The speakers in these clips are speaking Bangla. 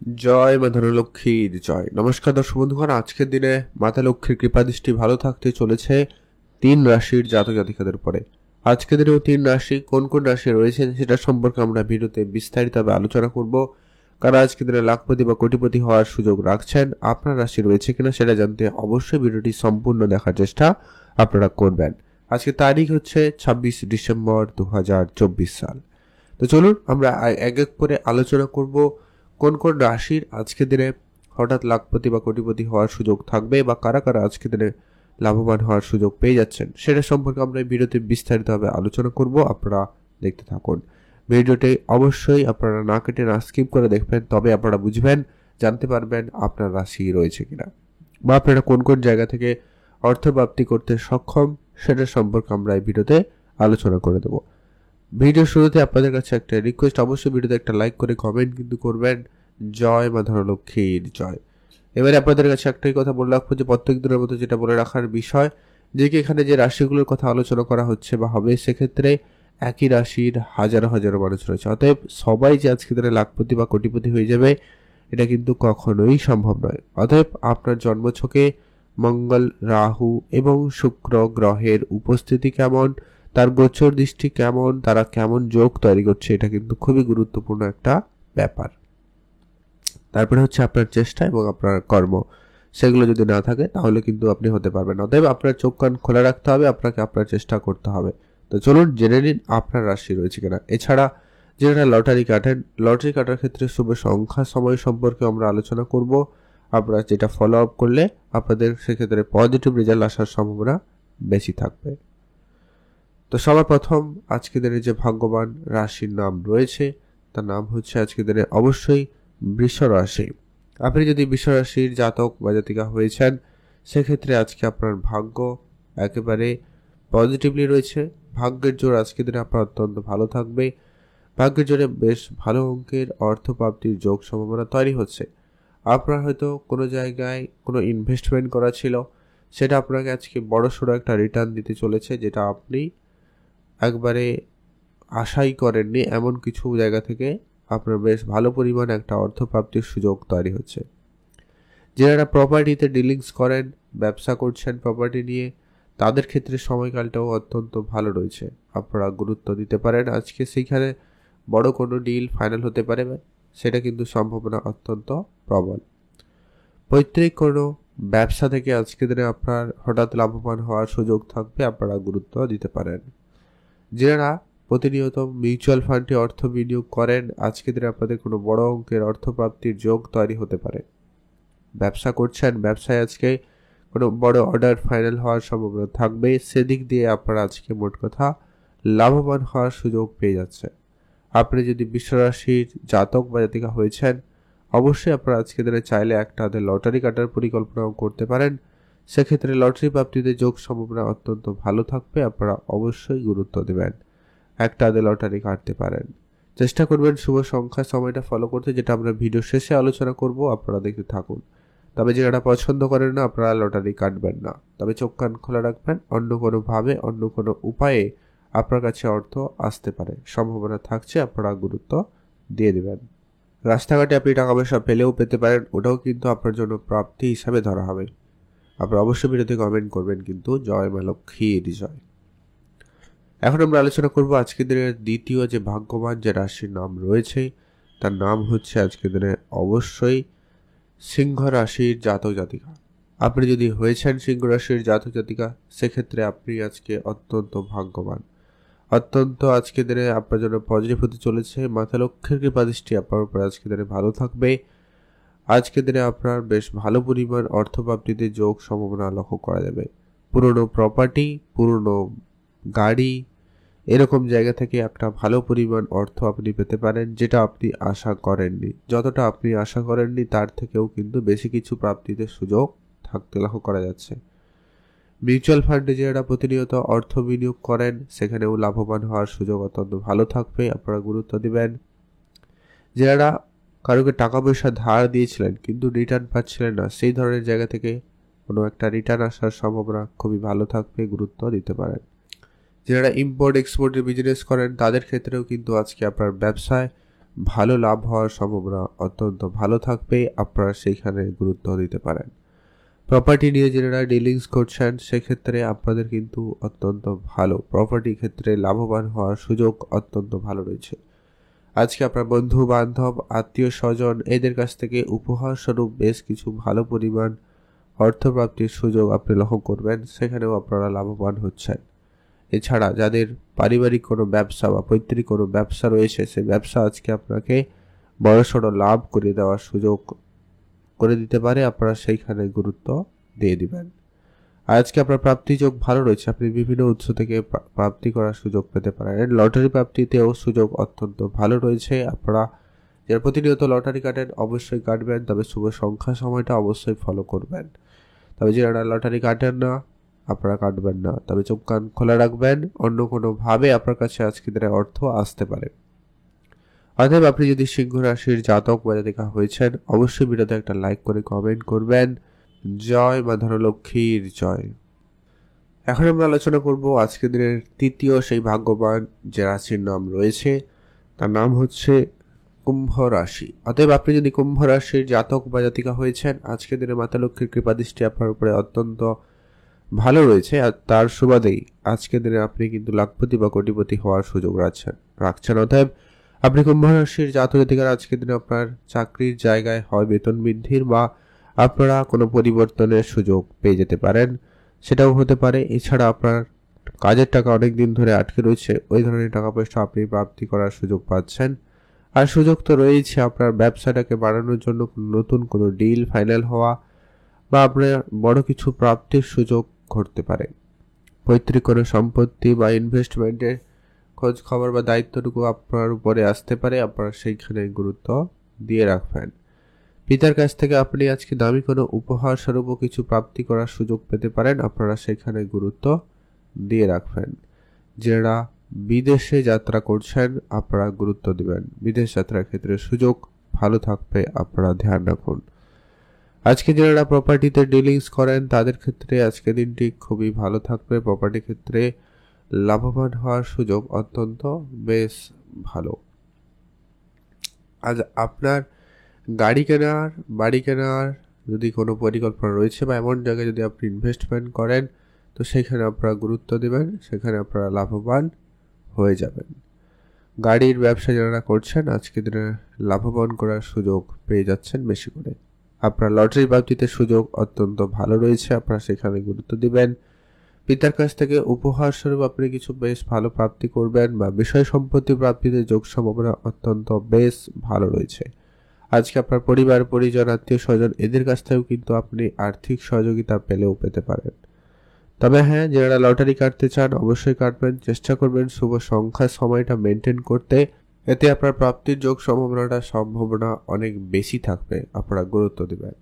জয় মা ধনলক্ষ্মীর জয়। নমস্কার দর্শক বন্ধুগণ, আজকের দিনে মাতা লক্ষ্মীর কৃপাদৃষ্টি ভালো থাকতে চলেছে 3 রাশির জাতক জাতিকাদের উপরে। আজকের দিনেও 3 রাশি কোন কোন রাশি রয়েছে সেটা সম্পর্কে আমরা ভিডিওতে বিস্তারিতভাবে আলোচনা করব। কারণ আজকের দিনে লাখপতি বা কোটিপতি হওয়ার সুযোগ রাখছেন, আপনার রাশি রয়েছে কিনা সেটা জানতে অবশ্যই ভিডিওটি সম্পূর্ণ দেখার চেষ্টা আপনারা করবেন। আজকে তারিখ হচ্ছে 26 ডিসেম্বর 2024 সাল। তো চলুন আমরা এক এক করে আলোচনা করব কোন কোন রাশির আজকের দিনে হঠাৎ লাখপতি বা কোটিপতি হওয়ার সুযোগ থাকবে বা কারা কারা আজকের দিনে লাভবান হওয়ার সুযোগ পেয়ে যাচ্ছেন সেটা সম্পর্কে আমরা এই ভিডিওতে বিস্তারিতভাবে আলোচনা করব। আপনারা দেখতে থাকুন ভিডিওটি, অবশ্যই আপনারা না কেটে না স্কিপ করে দেখবেন, তবে আপনারা বুঝবেন, জানতে পারবেন আপনার রাশি রয়েছে কিনা বা আপনারা কোন কোন জায়গা থেকে অর্থ প্রাপ্তি করতে সক্ষম সেটা সম্পর্কে আমরা এই ভিডিওতে আলোচনা করে দেবো। ভিডিও শুরুতে আপনাদের কাছে একটা রিকোয়েস্ট, অবশ্যই ভিডিওতে একটা লাইক করে কমেন্ট কিন্তু করবেন। জয় মা ধনলক্ষ্মীর জয়। এবারে আপনাদের কাছে একটাই কথা বলে রাখবো যে প্রত্যেক দিনের মতো যেটা বলে রাখার বিষয়, যে কি এখানে যে রাশিগুলোর কথা আলোচনা করা হচ্ছে বা হবে সেক্ষেত্রে একই রাশির হাজারো হাজারো মানুষ রয়েছে। অতএব সবাই যে আজকে দিনে লাখপতি বা কোটিপতি হয়ে যাবে এটা কিন্তু কখনোই সম্ভব নয়। অতএব আপনার জন্মছকে মঙ্গল, রাহু এবং শুক্র গ্রহের উপস্থিতি কেমন, তার গোচর দৃষ্টি কেমন, তারা কেমন যোগ তৈরি করছে, এটা কিন্তু খুবই গুরুত্বপূর্ণ একটা ব্যাপার। তারপরে হচ্ছে আপনার চেষ্টা এবং আপনার কর্ম, সেগুলো যদি না থাকে তাহলে কিন্তু আপনি হতে পারবেন না। অতএব আপনার চোখ কান খোলা রাখতে হবে, আপনাকে আপনার চেষ্টা করতে হবে। তো চলুন জেনে নিন আপনার রাশি রয়েছে কিনা। এছাড়া যারা লটারি কাটেন, লটারি কাটার ক্ষেত্রে শুভ সংখ্যা সময় সম্পর্কে আমরা আলোচনা করব। আপনারা যেটা ফলো আপ করলে আপনাদের সেক্ষেত্রে পজিটিভ রেজাল্ট আসার সম্ভাবনা বেশি থাকবে। তো সবার প্রথম আজকে দিনে যে ভাগ্যবান রাশির নাম রয়েছে তার নাম হচ্ছে আজকে দিনে অবশ্যই বৃষ রাশি। আপনি যদি বৃষ রাশির জাতক বা জাতিকা হয়েছেন সেক্ষেত্রে আজকে আপনার ভাগ্য একেবারে পজিটিভলি রয়েছে। ভাগ্যের জোর আজকে দিনে আপনার অত্যন্ত ভালো থাকবে। ভাগ্যের জোরে বেশ ভালো অঙ্কের অর্থ প্রাপ্তির যোগ সম্ভাবনা তৈরি হচ্ছে। আপনার হয়তো কোনো জায়গায় কোনো ইনভেস্টমেন্ট করা ছিল, সেটা আপনাকে আজকে বড়সড় একটা রিটার্ন দিতে চলেছে, যেটা আপনি একবারে আশাই করেননি। এমন কিছু জায়গা থেকে আপনার বেশ ভালো পরিমাণ একটা অর্থ প্রাপ্তির সুযোগ তৈরি হচ্ছে। যারা প্রপার্টিতে ডিলিংস করেন, ব্যবসা করছেন প্রপার্টি নিয়ে, তাদের ক্ষেত্রে সময়কালটাও অত্যন্ত ভালো রয়েছে। আপনারা গুরুত্ব দিতে পারেন আজকে সেইখানে বড় কোনো ডিল ফাইনাল হতে পারে, সেটা কিন্তু সম্ভাবনা অত্যন্ত প্রবল। পৈতৃক কোনো ব্যবসা থেকে আজকে দিনে আপনার হঠাৎ লাভবান হওয়ার সুযোগ থাকবে, আপনারা গুরুত্ব দিতে পারেন। যারা প্রতিনিয়ত মিউচুয়াল ফান্ডে অর্থ বিনিয়োগ করেন, আজকে দিনে আপনাদের কোনো বড় অঙ্কের অর্থ প্রাপ্তির যোগ তৈরি হতে পারে। ব্যবসা করছেন, ব্যবসায় আজকে কোনো বড় অর্ডার ফাইনাল হওয়ার সম্ভাবনা থাকবে, সেদিক দিয়ে আপনারা আজকে মোট কথা লাভবান হওয়ার সুযোগ পেয়ে যাচ্ছে। আপনি যদি বিশ্বরাশির জাতক বা জাতিকা হয়েছেন অবশ্যই আপনারা আজকে দিনে চাইলে একটা লটারি কাটার পরিকল্পনাও করতে পারেন। সেক্ষেত্রে লটারি প্রাপ্তিতে যোগ সম্ভাবনা অত্যন্ত ভালো থাকবে, আপনারা অবশ্যই গুরুত্ব দেবেন, একটা লটারি কাটতে পারেন। চেষ্টা করবেন শুভ সংখ্যা সময়টা ফলো করতে, যেটা আমরা ভিডিও শেষে আলোচনা করব, আপনারা দেখতে থাকুন। তবে যারা পছন্দ করেন না আপনারা লটারি কাটবেন না, তবে চোখ কান খোলা রাখবেন, অন্য কোনোভাবে অন্য কোনো উপায়ে আপনার কাছে অর্থ আসতে পারে, সম্ভাবনা থাকছে, আপনারা গুরুত্ব দিয়ে দেবেন। রাস্তাঘাটে আপনি টাকা পয়সা পেলেও পেতে পারেন, ওটাও কিন্তু আপনার জন্য প্রাপ্তি হিসাবে ধরা হবে। আপনারা অবশ্যই ভিডিওতে কমেন্ট করবেন কিন্তু জয় মা লক্ষ্মীর জয়। এখন আমরা আলোচনা করব আজকের দিনের দ্বিতীয় যে ভাগ্যবান যে রাশির নাম রয়েছে তার নাম হচ্ছে আজকের দিনে অবশ্যই সিংহ রাশির জাতক জাতিকা। আপনি যদি হয়েছেন সিংহ রাশির জাতক জাতিকা সেক্ষেত্রে আপনি আজকে অত্যন্ত ভাগ্যবান। অত্যন্ত আজকে দিনে আপনার জন্য পজিটিভ হতে চলেছে। মাতা লক্ষ্মীর কৃপা দৃষ্টি আপনার উপর আজকে দিনে ভালো থাকবে। আজকে দিনে আপনার বেশ ভালো পরিমাণ অর্থ প্রাপ্তিতে যোগ সম্ভাবনা লক্ষ্য করা যাবে। পুরনো প্রপার্টি, পুরনো গাড়ি, এরকম জায়গা থেকে একটা ভালো পরিমাণ অর্থ আপনি পেতে পারেন, যেটা আপনি আশা করেননি। যতটা আপনি আশা করেননি তার থেকেও কিন্তু বেশি কিছু প্রাপ্তিতে সুযোগ থাকতে লক্ষ্য করা যাচ্ছে। মিউচুয়াল ফান্ডে যারা প্রতিনিয়ত অর্থ বিনিয়োগ করেন সেখানেও লাভবান হওয়ার সুযোগ অত্যন্ত ভালো থাকবে, আপনারা গুরুত্ব দিবেন। যারা কারোকে টাকা পয়সা ধার দিয়েছিলেন কিন্তু রিটার্ন পাচ্ছিলেন না, সেই ধরনের জায়গা থেকে কোনো একটা রিটার্ন আসার সম্ভাবনা খুবই ভালো থাকবে, গুরুত্ব দিতে পারেন। যারা ইম্পোর্ট এক্সপোর্টের বিজনেস করেন তাদের ক্ষেত্রেও কিন্তু আজকে আপনার ব্যবসায় ভালো লাভ হওয়ার সম্ভাবনা অত্যন্ত ভালো থাকবে, আপনারা সেইখানে গুরুত্ব দিতে পারেন। প্রপার্টি নিয়ে যারা ডিলিংস করছেন সেক্ষেত্রে আপনাদের কিন্তু অত্যন্ত ভালো, প্রপার্টি ক্ষেত্রে লাভবান হওয়ার সুযোগ অত্যন্ত ভালো রয়েছে। আজকে আপনার বন্ধু বান্ধব আত্মীয় স্বজন এদের কাছ থেকে উপহার স্বরূপ বেশ কিছু ভালো পরিমাণ অর্থপ্রাপ্তির সুযোগ আপনি লক্ষ্য করবেন, সেখানেও আপনারা লাভবান হচ্ছেন। এছাড়া যাদের পারিবারিক কোনো ব্যবসা বা পৈতৃক কোনো ব্যবসা রয়েছে, সেই ব্যবসা আজকে আপনাকে বড়সড় লাভ করে দেওয়ার সুযোগ করে দিতে পারে, আপনারা সেইখানে গুরুত্ব দিয়ে দিবেন। আজকে আপনার প্রাপ্তি যোগ ভালো রয়েছে, আপনি বিভিন্ন উৎস থেকে প্রাপ্তি করার সুযোগ পেতে পারেন। লটারি প্রাপ্তিতেও সুযোগ অত্যন্ত ভালো রয়েছে, আপনারা যারা প্রতিনিয়ত লটারি কাটেন অবশ্যই কাটবেন, তবে শুভ সংখ্যা সময়টা অবশ্যই ফলো করবেন। তবে যারা লটারি কাটেন না আপনারা কাটবেন না, তবে চোখ কান খোলা রাখবেন, অন্য কোনোভাবে আপনার কাছে আজকে দিনে অর্থ আসতে পারে। অতএব আপনি যদি সিংহ রাশির জাতক বা জাতিকা হয়েছেন অবশ্যই ভিডিওতে একটা লাইক করে কমেন্ট করবেন। জয় মা ধনলক্ষ্মীর জয়। এখন আমরা আলোচনা করব আজকের দিনের তৃতীয় সেই ভাগ্যবান যে রাশির নাম রয়েছে, তার নাম হচ্ছে কুম্ভ রাশি। অতএব আপনি যদি কুম্ভ রাশির জাতক বা জাতিকা হয়েছেন আজকের দিনে মাতা লক্ষ্মীর কৃপাদৃষ্টি আপনার উপরে অত্যন্ত ভালো রয়েছে, আর তার সুবাদেই আজকের দিনে আপনি কিন্তু লাখপতি বা কোটিপতি হওয়ার সুযোগ রাখছেন। অতএব আপনি কুম্ভ রাশির জাতক জাতিকার আজকের দিনে আপনার চাকরির জায়গায় হয় বেতন বৃদ্ধির বা আপনারা কোনো পরিবর্তনের সুযোগ পেয়ে যেতে পারেন, সেটাও হতে পারে। এছাড়া আপনার কাজের টাকা অনেক দিন ধরে আটকে রয়েছে, ওই ধরনের টাকা পয়সা আপনি প্রাপ্তি করার সুযোগ পাচ্ছেন। আর সুযোগ তো রয়েছে আপনার ব্যবসাটাকে বাড়ানোর জন্য নতুন কোনো ডিল ফাইনাল হওয়া বা আপনার বড় কিছু প্রাপ্তির সুযোগ ঘটতে পারে। পৈতৃক কোনো সম্পত্তি বা ইনভেস্টমেন্টের খোঁজ খবর বা দায়িত্বটুকু আপনার উপরে আসতে পারে, আপনারা সেইখানে গুরুত্ব দিয়ে রাখবেন। পিতার কাছ থেকে আপনি আজকে দামি কোনো উপহার স্বরূপ কিছু প্রাপ্তি করার সুযোগ পেতে পারেন, আপনারা সেখানে গুরুত্ব দিয়ে রাখবেন। যারা বিদেশে যাত্রা করছেন আপনারা গুরুত্ব দিবেন, বিদেশ যাত্রার ক্ষেত্রে সুযোগ ভালো থাকবে, আপনারা ধ্যান রাখুন। আজকে যারা প্রপার্টিতে ডিলিংস করেন তাদের ক্ষেত্রে আজকে দিনটি খুবই ভালো থাকবে, প্রপার্টি ক্ষেত্রে লাভবান হওয়ার সুযোগ অত্যন্ত বেশ ভালো। আজ আপনার বাড়ি কেনার যদি কোনো পরিকল্পনা রয়েছে বা এমন জায়গায় যদি আপনি ইনভেস্টমেন্ট করেন তো সেখানে আপনারা গুরুত্ব দেবেন, সেখানে আপনারা লাভবান হয়ে যাবেন। গাড়ির ব্যবসা যারা করছেন আজকে দিনে লাভবান করার সুযোগ পেয়ে যাচ্ছেন বেশি করে। আপনার লটারি প্রাপ্তিতে সুযোগ অত্যন্ত ভালো রয়েছে, আপনারা সেখানে গুরুত্ব দিবেন। পিতার কাছ থেকে উপহার স্বরূপ আপনি কিছু বেশ ভালো প্রাপ্তি করবেন বা বিষয় সম্পত্তি প্রাপ্তিতে যোগ সম্ভাবনা অত্যন্ত বেশ ভালো রয়েছে। আজকে আপনার পরিবার পরিজন আত্মীয় স্বজন এদের কাছ থেকেও কিন্তু আপনি আর্থিক সহযোগিতা পেতে পারেন। তবে হ্যাঁ, যারা লটারি কাটতে চান অবশ্যই কাটবেন, চেষ্টা করবেন শুভ সংখ্যা সময়টা মেনটেন করতে, এতে আপনার প্রাপ্তির যোগ সম্ভাবনা অনেক বেশি থাকবে, আপনারা গুরুত্ব দেবেন।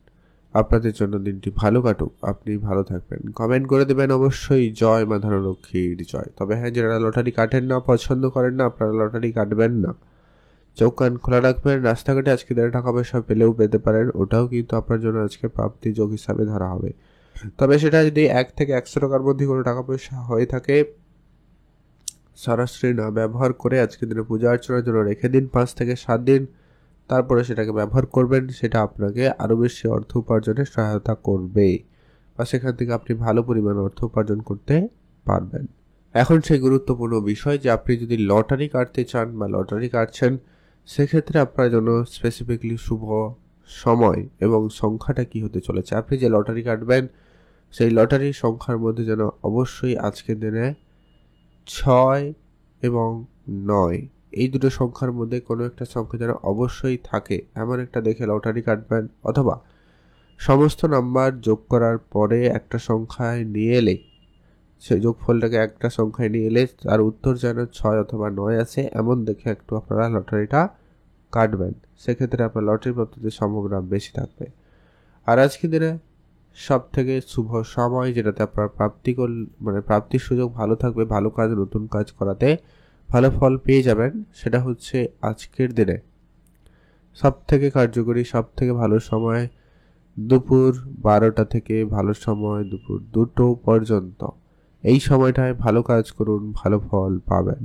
আপনাদের জন্য দিনটি ভালো কাটুক, আপনি ভালো থাকবেন। কমেন্ট করে দেবেন অবশ্যই জয় মা ধনলক্ষ্মীর জয়। তবে হ্যাঁ, যারা লটারি কাটেন না, পছন্দ করেন না, আপনারা লটারি কাটবেন না, চোখ কান খোলা রাখবেন। রাস্তাঘাটে আজকে টাকা পয়সা পেলেও পেতে পারেন, ওটাও কিন্তু আপনার জন্য আজকে প্রাপ্তি যোগ হিসাবে ধরা হবে। তবে সেটা যদি 1 থেকে 100 টাকার মধ্যে কোনো টাকা পয়সা হয়ে থাকে সরাসরি না ব্যবহার করে আজকে দিনে পূজা অর্চনার জন্য রেখে দিন 5 থেকে 7 দিন, তারপরে সেটাকে ব্যবহার করবেন, সেটা আপনাকে আরও বেশি অর্থ উপার্জনে সহায়তা করবে বা সেখান থেকে আপনি ভালো পরিমাণ অর্থ উপার্জন করতে পারবেন। এখন সেই গুরুত্বপূর্ণ বিষয় যে আপনি যদি লটারি কাটতে চান বা লটারি কাটছেন সেক্ষেত্রে আপনার জন্য স্পেসিফিকলি শুভ সময় এবং সংখ্যাটা কি হতে চলেছে। আপনি যে লটারি কাটবেন সেই লটারির সংখ্যার মধ্যে যেন অবশ্যই আজকের দিনে 6 এবং 9 এই দুটো সংখ্যার মধ্যে কোনো একটা সংখ্যা যেন অবশ্যই থাকে এমন একটা দেখে লটারি কাটবেন, অথবা সমস্ত নাম্বার যোগ করার পরে একটা সংখ্যায় নিয়ে এলে সেই যোগফলটাকে একটা সংখ্যায় নিয়ে এলে তার উত্তর যেন 6 অথবা 9 আছে এমন দেখে একটু আপনারা লটারিটা কাটবেন, সেক্ষেত্রে আপনার লটারি প্রাপ্তির সম্ভাবনা বেশি থাকবে। আর আজকে দিনে সব থেকে শুভ সময় যেটাতে আপনার প্রাপ্তির সুযোগ ভালো থাকবে, ভালো কাজ নতুন কাজ করাতে ভালো ফল পেয়ে যাবেন, সেটা হচ্ছে আজকের দিনে সব থেকে কার্যকরী সব থেকে ভালো সময় দুপুর 12টা থেকে ভালো সময় দুপুর 2টো পর্যন্ত। এই সময়টায় ভালো কাজ করুন, ভালো ফল পাবেন।